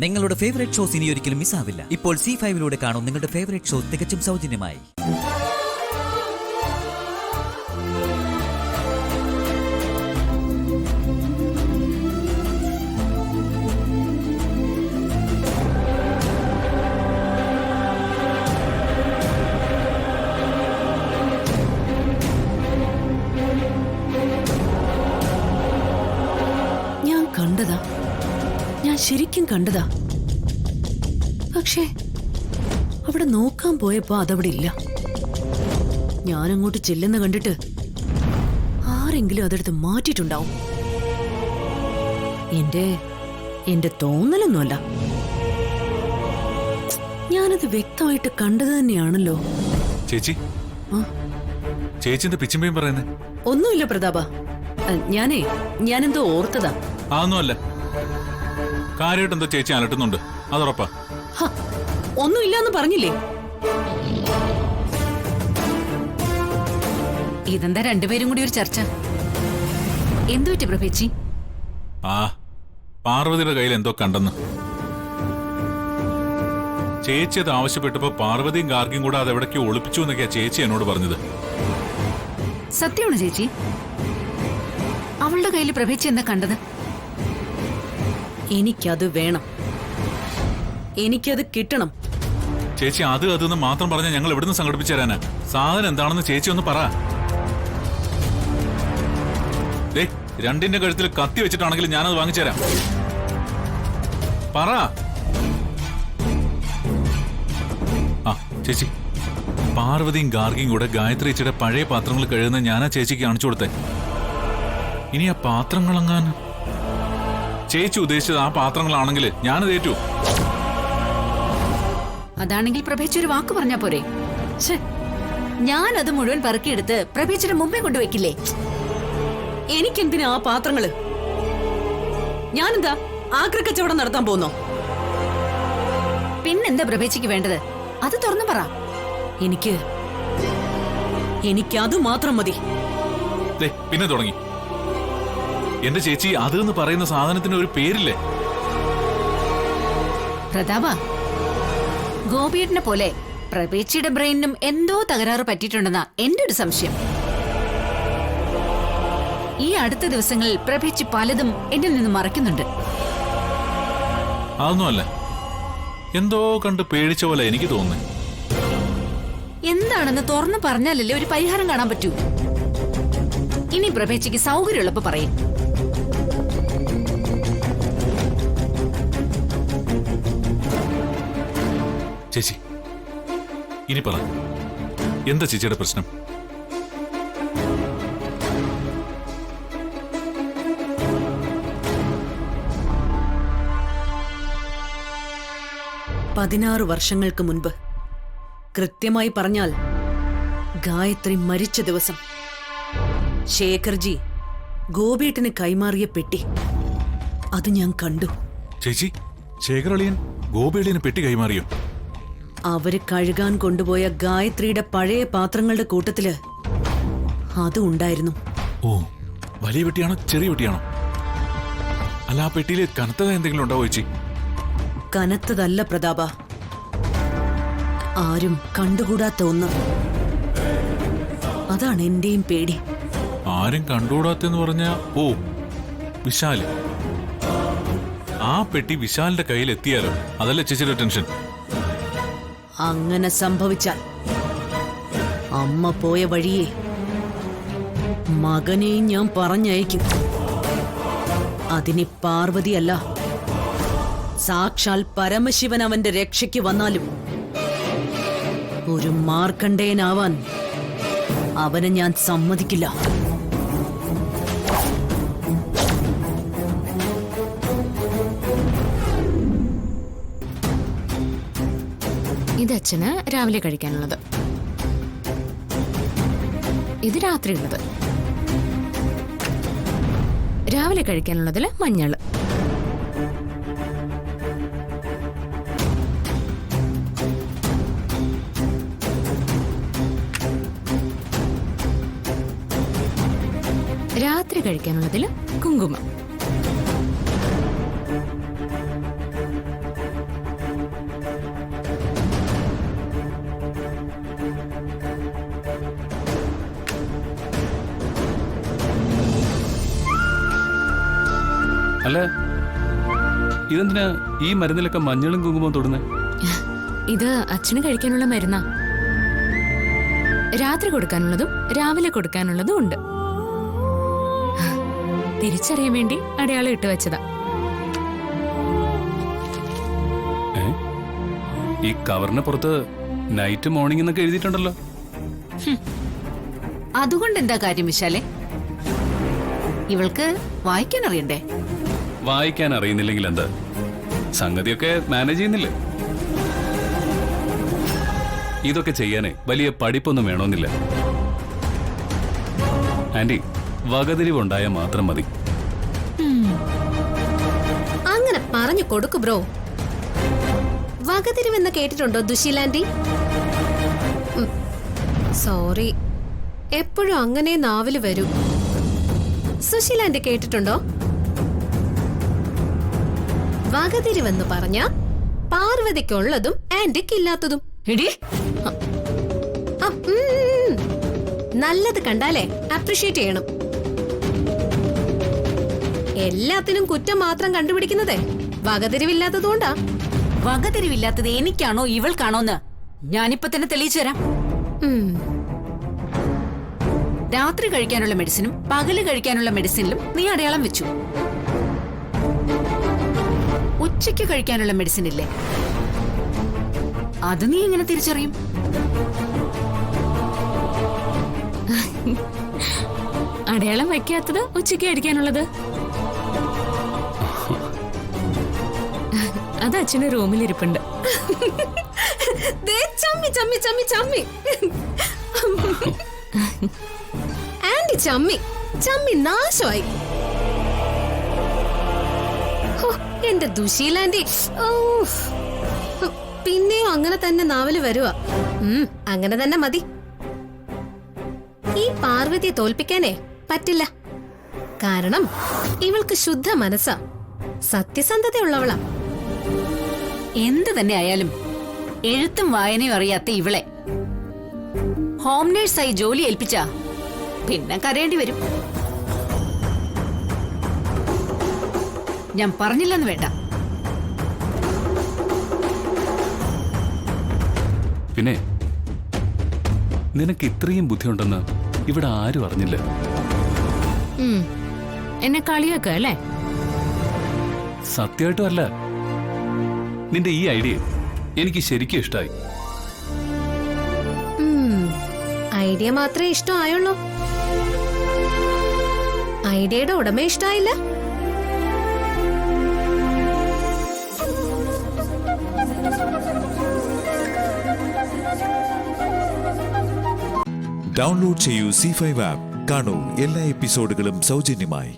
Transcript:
നിങ്ങളുടെ favourite shows ഇനി ഒരിക്കലും മിസ്സാവില്ല. ഇപ്പോൾ C5 കാണും നിങ്ങളുടെ ഫേവറേറ്റ് ഷോ തികച്ചും സൗജന്യമായി. ഞാൻ കണ്ടതാ, ഞാൻ ശരിക്കും കണ്ടതാ. പക്ഷേ അവിടെ നോക്കാൻ പോയപ്പോ അതവിടെ ഇല്ല. ഞാനങ്ങോട്ട് ചെല്ലുന്ന കണ്ടിട്ട് ആരെങ്കിലും അതെടുത്ത് മാറ്റിയിട്ടുണ്ടാവും. എന്റെ തോന്നലൊന്നുമല്ല, ഞാനത് വ്യക്തമായിട്ട് കണ്ടത് തന്നെയാണല്ലോ. ചേച്ചി, ചേച്ചിന്റെ പിച്ചുമ്പയും പറയുന്നേ ഒന്നുമില്ല പ്രതാപ, ഞാനെന്തോ ഓർത്തതാ. അതൊന്നുമല്ല, കാര്യമായിട്ട് എന്തോ ചേച്ചി അലട്ടുന്നുണ്ട്, അതുറപ്പാ. ഒന്നുമില്ലാന്ന് പറഞ്ഞില്ലേ? ഇതെന്താ രണ്ടുപേരും കൂടി ഒരു ചർച്ച? എന്തു പറ്റി പ്രഭേച്ചി? പാർവതിയുടെ കയ്യിൽ എന്തോ കണ്ടെന്ന്. ചേച്ചി അത് ആവശ്യപ്പെട്ടപ്പോ പാർവതിയും ഗാർഗിയും കൂടെ അതെവിടേക്കോ ഒളിപ്പിച്ചു എന്നൊക്കെയാ ചേച്ചി എന്നോട് പറഞ്ഞത്. സത്യമാണ് ചേച്ചി, അവളുടെ കയ്യിൽ പ്രഭേച്ചി എന്താ കണ്ടത്? എനിക്കത് വേണം, എനിക്കത് കിട്ടണം. ചേച്ചി അതെന്ന് മാത്രം പറഞ്ഞാൽ ഞങ്ങൾ എവിടുന്ന് സംഘടിപ്പിച്ചു തരാനാ? സാധനം എന്താണെന്ന് ചേച്ചി ഒന്ന് പറ. രണ്ടിന്റെ കഴുത്തിൽ കത്തി വെച്ചിട്ടാണെങ്കിലും ഞാനത് വാങ്ങിച്ചുതരാം. പറ. ചേച്ചി, പാർവതിയും ഗാർഗിയും കൂടെ ഗായത്രിയുടെ പഴയ പാത്രങ്ങൾ കഴുകുന്ന ഞാനാ ചേച്ചിക്ക് കാണിച്ചു കൊടുത്തേ. ഇനി ആ പാത്രങ്ങളെങ്ങാൻ ചേച്ചി ഉദ്ദേശിച്ചത് ആ പാത്രങ്ങളാണെങ്കിൽ ഞാനത് ഏറ്റു. അതാണെങ്കിൽ പ്രഭേച്ചി ഒരു വാക്ക് പറഞ്ഞാ പോരെ? ഞാനത് മുഴുവൻ പറക്കിയെടുത്ത് പ്രഭേച്ചിയുടെ മുമ്പേ കൊണ്ടുവയ്ക്കില്ലേ? എനിക്കെന്തിനാ ആ പാത്രങ്ങള്? ഞാനെന്താ ആക്രക്കച്ചവടം നടത്താൻ പോന്നോ? പിന്നെന്താ പ്രഭേച്ചിക്ക് വേണ്ടത്? അത് തുറന്നു പറ. എനിക്കത് മാത്രം മതി. പിന്നെ തുടങ്ങി. എന്റെ ചേച്ചി അതെന്ന് പറയുന്ന സാധനത്തിന് ഒരു പേരില്ലേ? പ്രതാപ, ഗോപിയേട്ടനെ പോലെ പ്രഭേച്ചിയുടെ ബ്രെയിനിനും എന്തോ തകരാറ് പറ്റിയിട്ടുണ്ടെന്നാ എന്റെ ഒരു സംശയം. ഈ അടുത്ത ദിവസങ്ങളിൽ പ്രഭേച്ചി പലതും എന്നിൽ നിന്ന് മറയ്ക്കുന്നുണ്ട്. അതൊന്നുമല്ല, എന്തോ കണ്ട് പേടിച്ച പോലെ എനിക്ക് തോന്നുന്നു. എന്താണെന്ന് തുറന്നു പറഞ്ഞാലല്ലേ ഒരു പരിഹാരം കാണാൻ പറ്റൂ. ഇനി പ്രഭേച്ചിക്ക് സൗകര്യമുള്ളപ്പോ പറയും. ചേച്ചി, ഇനി പറ, എന്താ ചേച്ചിയുടെ പ്രശ്നം? പതിനാറ് വർഷങ്ങൾക്ക് മുൻപ്, കൃത്യമായി പറഞ്ഞാൽ ഗായത്രി മരിച്ച ദിവസം, ശേഖർജി ഗോപിയേട്ടന് കൈമാറിയ പെട്ടി അത് ഞാൻ കണ്ടു. ചേച്ചി, ശേഖരളിയൻ ഗോപിയളിയന് പെട്ടി കൈമാറിയോ? അവര് കഴുകാൻ കൊണ്ടുപോയ ഗായത്രിയുടെ പഴയ പാത്രങ്ങളുടെ കൂട്ടത്തില് അതും ഉണ്ടായിരുന്നു. ഓ, വലിയ പെട്ടിയാണോ ചെറിയ പെട്ടിയാണോ? അല്ല, ആ പെട്ടിയില് കനത്തത് എന്തെങ്കിലും ഉണ്ടാവോ ചേച്ചി? കനത്തതല്ല പ്രതാപ, ആരും കണ്ടുകൂടാത്ത ഒന്ന്. അതാണ് എന്റെയും പേടി. ആരും കണ്ടുകൂടാത്തെന്ന് പറഞ്ഞാ വിശാല്. ആ പെട്ടി വിശാലിന്റെ കയ്യിൽ എത്തിയാലോ? അതല്ല ചേച്ചിയുടെ ടെൻഷൻ. അങ്ങനെ സംഭവിച്ചാൽ അമ്മ പോയ വഴിയെ മകനെയും ഞാൻ പറഞ്ഞയക്കും. അതിന് പാർവതിയല്ല, സാക്ഷാൽ പരമശിവൻ അവന്റെ രക്ഷയ്ക്ക് വന്നാലും ഒരു മാർക്കണ്ഡേയനാവാൻ അവനെ ഞാൻ സമ്മതിക്കില്ല. ഇത് അച്ഛന് രാവിലെ കഴിക്കാനുള്ളത്, ഇത് രാത്രിയുള്ളത്. രാവിലെ കഴിക്കാനുള്ളതില് മഞ്ഞള്, രാത്രി കഴിക്കാനുള്ളതിൽ കുങ്കുമം. അല്ല, ഇതെന്തിനാ ഈ മരുന്നിലൊക്കെ മഞ്ഞളും കുങ്കുമവും തൊടുന്നേ? ഇത് അച്ഛന് കഴിക്കാനുള്ള മരുന്നാ. രാത്രി കൊടുക്കാനുള്ളതും രാവിലെ കൊടുക്കാനുള്ളതും ഉണ്ട്. തിരിച്ചറിയാൻ വേണ്ടി അടയാളം ഇട്ട് വെച്ചതാ. ഈ കവറിന് പുറത്ത് നൈറ്റ് മോർണിംഗ് എന്നൊക്കെ എഴുതിയിട്ടുണ്ടല്ലോ. അതുകൊണ്ട് എന്താ കാര്യം വിശാലെ? ഇവൾക്ക് വായിക്കാൻ അറിയണ്ടേ? വായിക്കാൻ അറിയുന്നില്ലെങ്കിൽ എന്താ, സംഗതിയൊക്കെ മാനേജ് ചെയ്യുന്നില്ലേ? ഇതൊക്കെ ചെയ്യാനേ വലിയ പഠിപ്പൊന്നും വേണമെന്നില്ല. ആന്റി, വകതിരിവുണ്ടായാൽ മാത്രം മതി. അങ്ങനെ പറഞ്ഞു കൊടുക്കു ബ്രോ. വകതിരിവെന്ന് കേട്ടിട്ടുണ്ടോ ദുശീലാന്റി? സോറി, എപ്പോഴും അങ്ങനെ നാവില് വരൂ. സുശീലാന്റി കേട്ടിട്ടുണ്ടോ? വകതിരിവെന്ന് പറഞ്ഞ പാർവതിക്കുള്ളതും ആന്റിക്കില്ലാത്തതും. എടി, നല്ലത് കണ്ടാലേ അപ്രിഷ്യേറ്റ് ചെയ്യണം. എല്ലാത്തിനും കുറ്റം മാത്രം കണ്ടുപിടിക്കുന്നതേ വകതിരിവില്ലാത്തതുകൊണ്ടാ. വകതിരിവില്ലാത്തത് എനിക്കാണോ ഇവൾക്കാണോന്ന് ഞാനിപ്പോ തന്നെ തെളിയിച്ചു തരാം. രാത്രി കഴിക്കാനുള്ള മെഡിസിനും പകല് കഴിക്കാനുള്ള മെഡിസിനിലും നീ അടയാളം വെച്ചു. ഉച്ചയ്ക്ക് കഴിക്കാനുള്ള മെഡിസിൻ ഇല്ലേ, അത് നീ എങ്ങനെ തിരിച്ചറിയും? അടയാളം വയ്ക്കാത്തത് ഉച്ചയ്ക്ക് കഴിക്കാനുള്ളത്. അത് അച്ഛന് റൂമിലിരിപ്പുണ്ട്. ദേ ചമ്മി ചമ്മി ചമ്മി ചമ്മി. ആന്റി ചമ്മി ചമ്മി നാശമായി. എന്റെ ദുശീലാന്റി, പിന്നെയും അങ്ങനെ തന്നെ നാവല് വരുക. അങ്ങനെ തന്നെ മതി. ഈ പാർവതിയെ തോൽപ്പിക്കാനേ പറ്റില്ല. കാരണം ഇവൾക്ക് ശുദ്ധ മനസ്സാ, സത്യസന്ധതയുള്ളവളാ. എന്ത് തന്നെ ആയാലും എഴുത്തും വായനയും അറിയാത്ത ഇവളെ ഹോം നേഴ്സായി ജോലി ഏൽപ്പിച്ച പിന്നെ കരയേണ്ടി വരും. ഞാൻ പറഞ്ഞില്ലെന്ന് വേണ്ട. പിന്നെ നിനക്ക് ഇത്രയും ബുദ്ധിയുണ്ടെന്ന് ഇവിടെ ആരും അറിഞ്ഞില്ല. എന്നെ കളിയാക്ക അല്ലേ? സത്യമായിട്ടും അല്ല. നിന്റെ ഈ ഐഡിയ എനിക്ക് ശരിക്കും ഇഷ്ടമായി. ഐഡിയ മാത്രമേ ഇഷ്ടമായുള്ളൂ, ഐഡിയയുടെ ഉടമ ഇഷ്ടമായില്ല. ഡൗൺലോഡ് ചെയ്യൂ C5 ആപ്പ്. കാണൂ എല്ലാ എപ്പിസോഡുകളും സൗജന്യമായി.